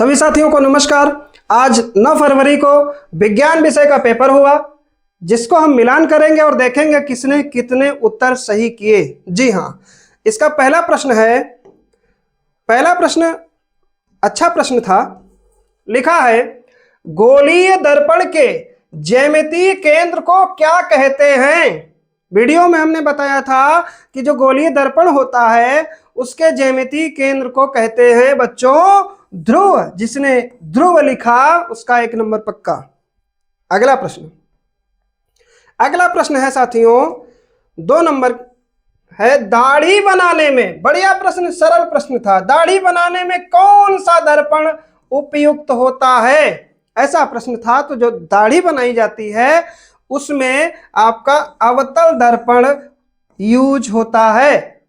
सभी साथियों को नमस्कार। आज 9 फरवरी को विज्ञान विषय का पेपर हुआ, जिसको हम मिलान करेंगे और देखेंगे किसने कितने उत्तर सही किए। जी हाँ, इसका पहला प्रश्न अच्छा प्रश्न था। लिखा है, गोलीय दर्पण के ज्यामितीय केंद्र को क्या कहते हैं। वीडियो में हमने बताया था कि जो गोलीय दर्पण होता है उसके ज्यामितीय केंद्र को कहते हैं बच्चों ध्रुव। जिसने ध्रुव लिखा उसका 1 नंबर पक्का। अगला प्रश्न है साथियों 2 नंबर है, दाढ़ी बनाने में, बढ़िया प्रश्न, सरल प्रश्न था। दाढ़ी बनाने में कौन सा दर्पण उपयुक्त होता है, ऐसा प्रश्न था। तो जो दाढ़ी बनाई जाती है उसमें आपका अवतल दर्पण यूज होता है।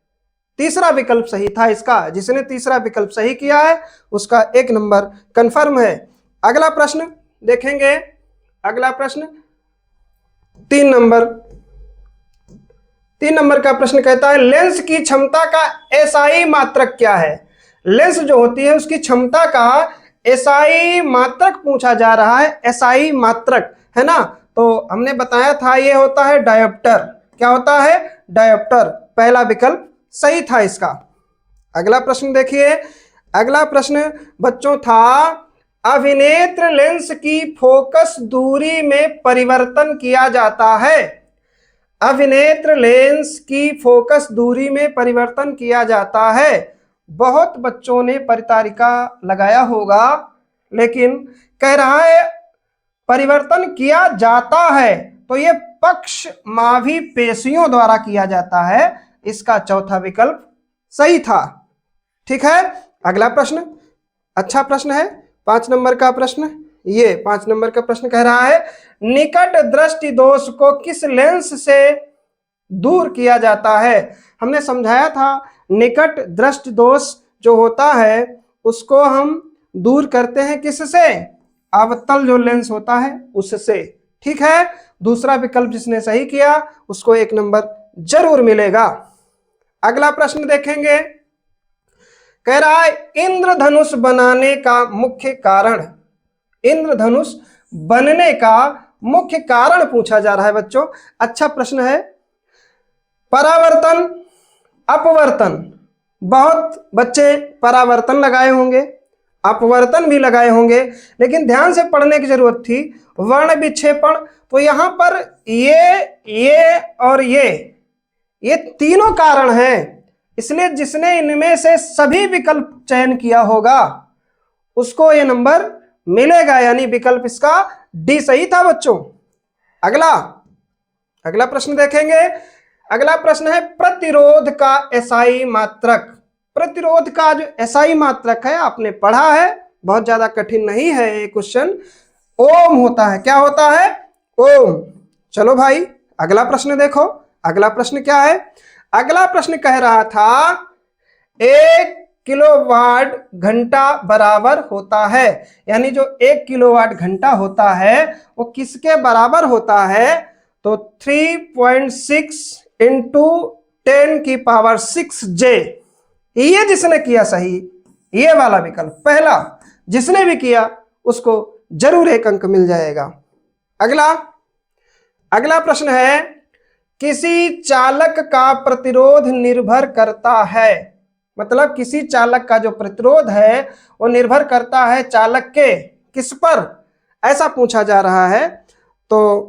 तीसरा विकल्प सही था इसका। जिसने तीसरा विकल्प सही किया है उसका 1 नंबर कंफर्म है। अगला प्रश्न देखेंगे। अगला प्रश्न 3 नंबर का प्रश्न कहता है, लेंस की क्षमता का एसआई मात्रक क्या है। लेंस जो होती है उसकी क्षमता का एसआई मात्रक पूछा जा रहा है। एसआई मात्रक है ना, तो हमने बताया था ये होता है डायोप्टर। क्या होता है? डायोप्टर। पहला विकल्प सही था इसका। अगला प्रश्न देखिए। अगला प्रश्न बच्चों था, अभिनेत्र लेंस की फोकस दूरी में परिवर्तन किया जाता है। अभिनेत्र लेंस की फोकस दूरी में परिवर्तन किया जाता है। बहुत बच्चों ने परितारिका लगाया होगा, लेकिन कह रहा है परिवर्तन किया जाता है, तो ये पक्षमाभी पेशियों द्वारा किया जाता है। इसका चौथा विकल्प सही था। ठीक है। अगला प्रश्न अच्छा प्रश्न है, 5 नंबर का प्रश्न। ये 5 नंबर का प्रश्न कह रहा है, निकट दृष्टि दोष को किस लेंस से दूर किया जाता है। हमने समझाया था निकट दृष्टि दोष जो होता है उसको हम दूर करते हैं किससे? अवतल जो लेंस होता है उससे। ठीक है। दूसरा विकल्प जिसने सही किया उसको 1 नंबर जरूर मिलेगा। अगला प्रश्न देखेंगे। कह रहा है, इंद्रधनुष बनाने का मुख्य कारण, इंद्रधनुष बनने का मुख्य कारण पूछा जा रहा है बच्चों। अच्छा प्रश्न है। परावर्तन, अपवर्तन। बहुत बच्चे परावर्तन लगाए होंगे, अपवर्तन भी लगाए होंगे, लेकिन ध्यान से पढ़ने की जरूरत थी। वर्ण विक्षेपण, तो यहां पर ये और ये तीनों कारण हैं, इसलिए जिसने इनमें से सभी विकल्प चयन किया होगा उसको ये नंबर मिलेगा, यानी विकल्प इसका डी सही था बच्चों। अगला प्रश्न देखेंगे। अगला प्रश्न है, प्रतिरोध का एसआई मात्रक। प्रतिरोध का जो एसआई मात्रक है आपने पढ़ा है, बहुत ज्यादा कठिन नहीं है ये क्वेश्चन। ओम होता है। क्या होता है? ओम। चलो भाई अगला प्रश्न देखो। अगला प्रश्न क्या है? अगला प्रश्न कह रहा था, 1 किलोवाट घंटा बराबर होता है, यानी जो 1 किलोवाट घंटा होता है वो किसके बराबर होता है? तो 3.6 इंटू 10⁻⁶J। ये जिसने किया सही, ये वाला विकल्प पहला जिसने भी किया उसको जरूर 1 अंक मिल जाएगा। अगला प्रश्न है, किसी चालक का प्रतिरोध निर्भर करता है, मतलब किसी चालक का जो प्रतिरोध है वो निर्भर करता है चालक के किस पर, ऐसा पूछा जा रहा है। तो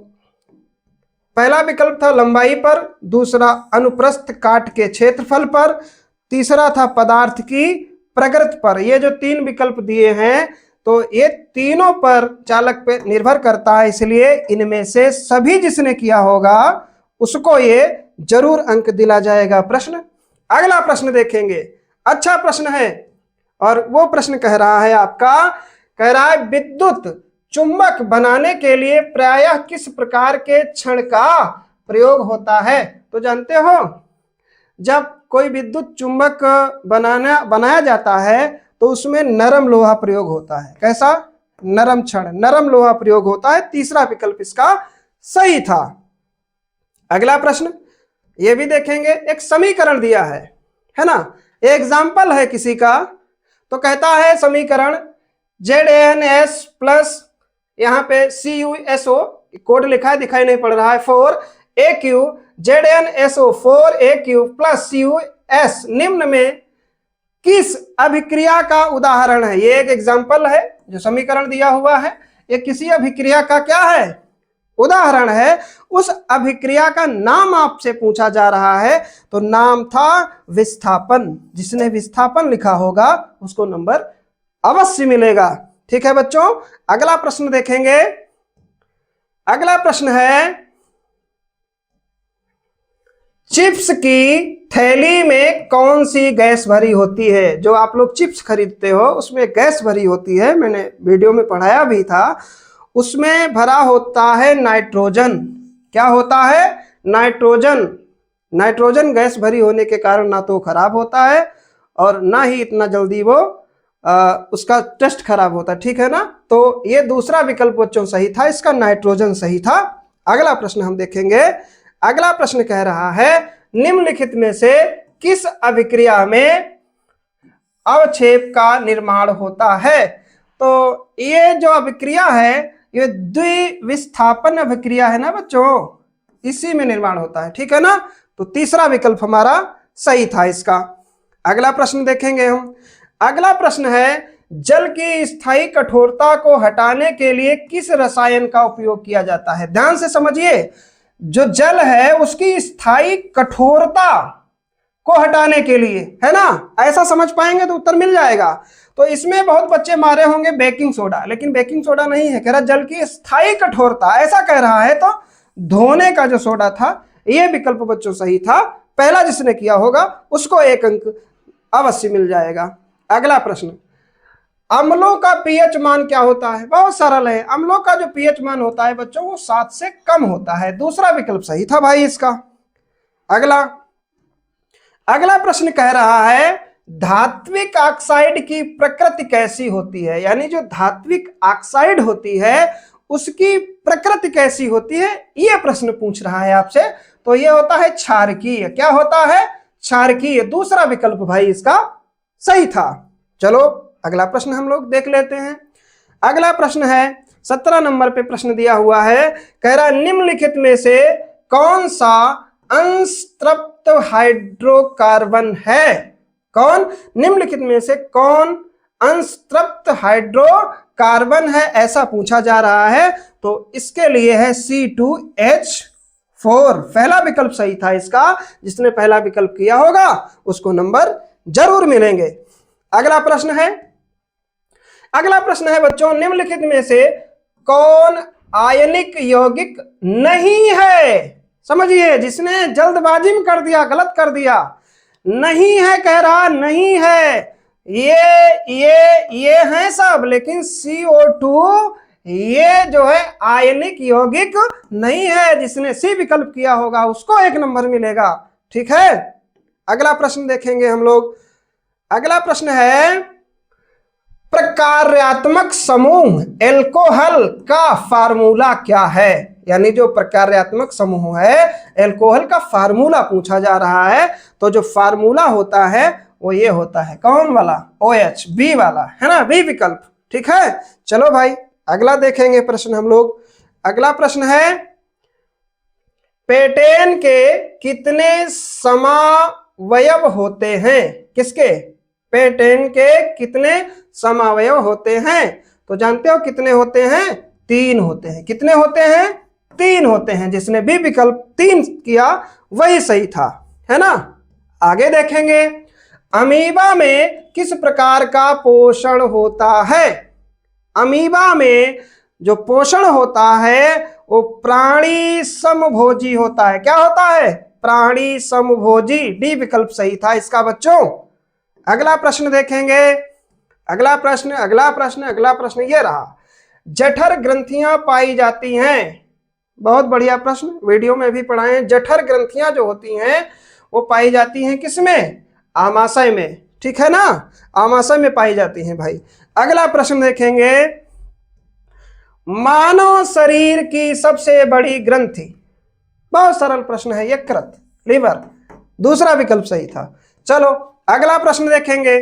पहला विकल्प था लंबाई पर, दूसरा अनुप्रस्थ काट के क्षेत्रफल पर, तीसरा था पदार्थ की प्रकृति पर। ये जो 3 विकल्प दिए हैं तो ये तीनों पर चालक पे निर्भर करता है, इसलिए इनमें से सभी जिसने किया होगा उसको ये जरूर अंक दिला जाएगा। अगला प्रश्न देखेंगे। अच्छा प्रश्न है, और वो प्रश्न कह रहा है आपका, कह रहा है, विद्युत चुंबक बनाने के लिए प्रायः किस प्रकार के क्षण का प्रयोग होता है। तो जानते हो, जब कोई विद्युत चुंबक बनाया जाता है तो उसमें नरम लोहा प्रयोग होता है। कैसा? नरम क्षण, नरम लोहा प्रयोग होता है। तीसरा विकल्प इसका सही था। अगला प्रश्न ये भी देखेंगे। एक समीकरण दिया है ना, एग्जाम्पल है किसी का, तो कहता है समीकरण ZNS प्लस यहाँ पे CuSO कोड लिखा है, दिखाई नहीं पड़ रहा है, 4AQ ZnSO 4AQ plus CuS निम्न में किस अभिक्रिया का उदाहरण है। ये एक एग्जाम्पल है, जो समीकरण दिया हुआ है ये किसी अभिक्रिया का क्या है, उदाहरण है। उस अभिक्रिया का नाम आपसे पूछा जा रहा है, तो नाम था विस्थापन। जिसने विस्थापन लिखा होगा उसको नंबर अवश्य मिलेगा। ठीक है बच्चों, अगला प्रश्न देखेंगे। अगला प्रश्न है, चिप्स की थैली में कौन सी गैस भरी होती है। जो आप लोग चिप्स खरीदते हो उसमें गैस भरी होती है, मैंने वीडियो में पढ़ाया भी था। उसमें भरा होता है नाइट्रोजन। क्या होता है, नाइट्रोजन। नाइट्रोजन गैस भरी होने के कारण ना तो खराब होता है और ना ही इतना जल्दी वो उसका टेस्ट खराब होता है। ठीक है ना, तो ये दूसरा विकल्प बच्चों सही था, इसका नाइट्रोजन सही था। अगला प्रश्न हम देखेंगे। अगला प्रश्न कह रहा है, निम्नलिखित में से किस अभिक्रिया में अवक्षेप का निर्माण होता है। तो ये जो अभिक्रिया है ये द्विविस्थापन अभिक्रिया है ना बच्चों, इसी में निर्माण होता है। ठीक है ना, तो तीसरा विकल्प हमारा सही था इसका। अगला प्रश्न देखेंगे हम। अगला प्रश्न है, जल की स्थायी कठोरता को हटाने के लिए किस रसायन का उपयोग किया जाता है। ध्यान से समझिए, जो जल है उसकी स्थायी कठोरता को हटाने के लिए, है ना, ऐसा समझ पाएंगे तो उत्तर मिल जाएगा। तो इसमें बहुत बच्चे मारे होंगे बेकिंग सोडा, लेकिन बेकिंग सोडा नहीं है, कह रहा जल की स्थायी कठोरता, ऐसा कह रहा है। तो धोने का जो सोडा था, यह विकल्प बच्चों सही था। पहला जिसने किया होगा उसको 1 अंक अवश्य मिल जाएगा। अगला प्रश्न, अम्लों का पीएच मान क्या होता है। बहुत सरल है, अम्लों का जो पीएच मान होता है बच्चों वो 7 से कम होता है। दूसरा विकल्प सही था भाई इसका। अगला प्रश्न कह रहा है, धात्विक ऑक्साइड की प्रकृति कैसी होती है। यानी जो धात्विक ऑक्साइड होती है उसकी प्रकृति कैसी होती है, यह प्रश्न पूछ रहा है आपसे। तो यह होता है क्षारकीय। क्या होता है, क्षारकीय। दूसरा विकल्प भाई इसका सही था। चलो अगला प्रश्न हम लोग देख लेते हैं। अगला प्रश्न है 17 नंबर पे प्रश्न दिया हुआ है, कह रहा निम्नलिखित में से कौन सा अंशतृप्त हाइड्रोकार्बन है। कौन, निम्नलिखित में से कौन अंशतृप्त हाइड्रोकार्बन है, ऐसा पूछा जा रहा है। तो इसके लिए है C2H4। पहला विकल्प सही था इसका। जिसने पहला विकल्प किया होगा उसको नंबर जरूर मिलेंगे। अगला प्रश्न है बच्चों, निम्नलिखित में से कौन आयनिक यौगिक नहीं है। समझिए, जिसने जल्दबाजी में कर दिया, गलत कर दिया, नहीं है कह रहा, नहीं है। ये हैं सब, लेकिन CO2 ये जो है आयनिक यौगिक नहीं है। जिसने सी विकल्प किया होगा उसको 1 नंबर मिलेगा। ठीक है, अगला प्रश्न देखेंगे हम लोग। अगला प्रश्न है, प्रकार्यात्मक समूह एल्कोहल का फार्मूला क्या है। यानी जो प्रकार्यात्मक समूह है एल्कोहल का फार्मूला पूछा जा रहा है। तो जो फार्मूला होता है वो ये होता है, कौन वाला, OH, बी वाला, है ना, बी विकल्प। ठीक है, चलो भाई अगला देखेंगे प्रश्न हम लोग। अगला प्रश्न है, पेटेन के कितने समावयव होते हैं। किसके, पेटेन के कितने समावयव होते हैं। तो जानते हो कितने होते हैं, 3 होते हैं। कितने होते हैं, 3 होते हैं। जिसने भी विकल्प 3 किया वही सही था, है ना। आगे देखेंगे, अमीबा में किस प्रकार का पोषण होता है। अमीबा में जो पोषण होता है वो प्राणी समभोजी होता है। क्या होता है, प्राणी समभोजी। डी विकल्प सही था इसका बच्चों। अगला प्रश्न देखेंगे। अगला प्रश्न ये रहा, जठर ग्रंथियां पाई जाती हैं। बहुत बढ़िया प्रश्न, वीडियो में भी पढ़ाए। जठर ग्रंथियां जो होती हैं वो पाई जाती हैं किसमें, आमाशय में। ठीक है ना, आमाशय में पाई जाती हैं भाई। अगला प्रश्न देखेंगे, मानव शरीर की सबसे बड़ी ग्रंथि। बहुत सरल प्रश्न है, यकृत, लीवर। दूसरा विकल्प सही था। चलो अगला प्रश्न देखेंगे।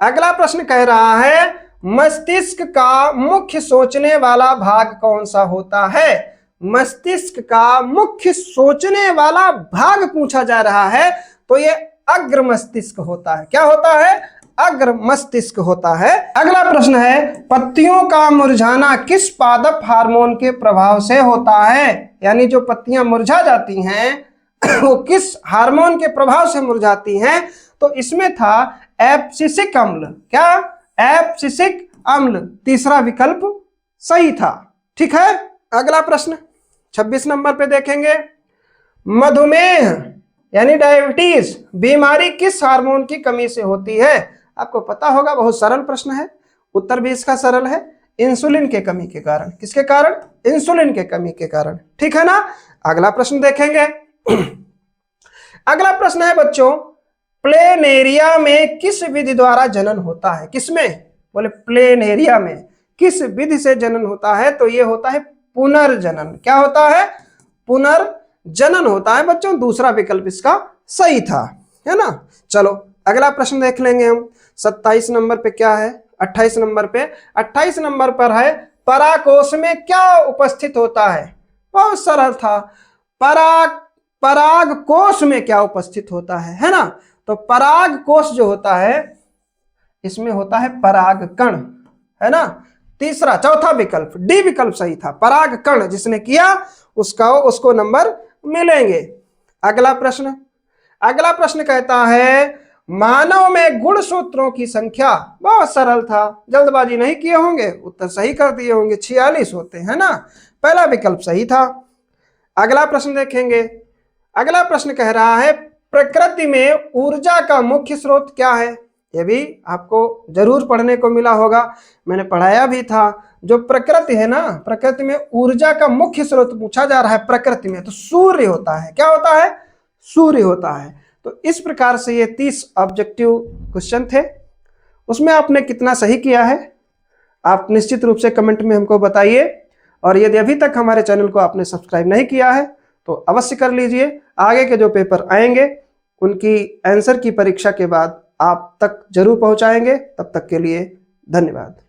अगला प्रश्न कह रहा है, मस्तिष्क का मुख्य सोचने वाला भाग कौन सा होता है? मस्तिष्क का मुख्य सोचने वाला भाग पूछा जा रहा है तो ये अग्र मस्तिष्क होता है। क्या होता है? अग्र मस्तिष्क होता है। अगला प्रश्न है, पत्तियों का मुरझाना किस पादप हार्मोन के प्रभाव से होता है? यानी जो पत्तियां मुरझा जाती हैं वो किस हार्मोन के प्रभाव से मुरझाती हैं? तो इसमें था एब्सिसिक अम्ल। क्या? एब्सिसिक अम्ल। तीसरा विकल्प सही था। ठीक है। अगला प्रश्न 26 नंबर पे देखेंगे, मधुमेह यानी डायबिटीज बीमारी किस हार्मोन की कमी से होती है? आपको पता होगा, बहुत सरल प्रश्न है, उत्तर भी इसका सरल है, इंसुलिन के कमी के कारण। किसके कारण? इंसुलिन के कमी के कारण। ठीक है ना। अगला प्रश्न देखेंगे। अगला प्रश्न है बच्चों, प्लेनेरिया में किस विधि द्वारा जनन होता है? किसमें? बोले प्लेनेरिया में किस विधि से जनन होता है? तो ये होता है पुनर्जनन। क्या होता है? पुनर्जनन होता है बच्चों। दूसरा विकल्प इसका सही था, है ना। चलो अगला प्रश्न देख लेंगे हम। 27 नंबर पे क्या है? 28 नंबर पे। 28 नंबर पर है, परागकोश में क्या उपस्थित होता है? बहुत सरल था। परागकोश में क्या उपस्थित होता है ना। तो परागकोश जो होता है इसमें होता है परागकण, है ना। चौथा विकल्प डी विकल्प सही था। परागकण जिसने किया उसको नंबर मिलेंगे। अगला प्रश्न कहता है, मानव में गुणसूत्रों की संख्या। बहुत सरल था, जल्दबाजी नहीं किए होंगे, उत्तर सही कर दिए होंगे। 46 होते हैं ना। पहला विकल्प सही था। अगला प्रश्न देखेंगे। अगला प्रश्न कह रहा है, प्रकृति में ऊर्जा का मुख्य स्रोत क्या है? यह भी आपको जरूर पढ़ने को मिला होगा, मैंने पढ़ाया भी था। जो प्रकृति है ना, प्रकृति में ऊर्जा का मुख्य स्रोत पूछा जा रहा है प्रकृति में, तो सूर्य होता है। क्या होता है? सूर्य होता है। तो इस प्रकार से ये 30 ऑब्जेक्टिव क्वेश्चन थे। उसमें आपने कितना सही किया है आप निश्चित रूप से कमेंट में हमको बताइए। और यदि अभी तक हमारे चैनल को आपने सब्सक्राइब नहीं किया है तो अवश्य कर लीजिए। आगे के जो पेपर आएंगे उनकी आंसर की परीक्षा के बाद आप तक जरूर पहुंचाएंगे। तब तक के लिए धन्यवाद।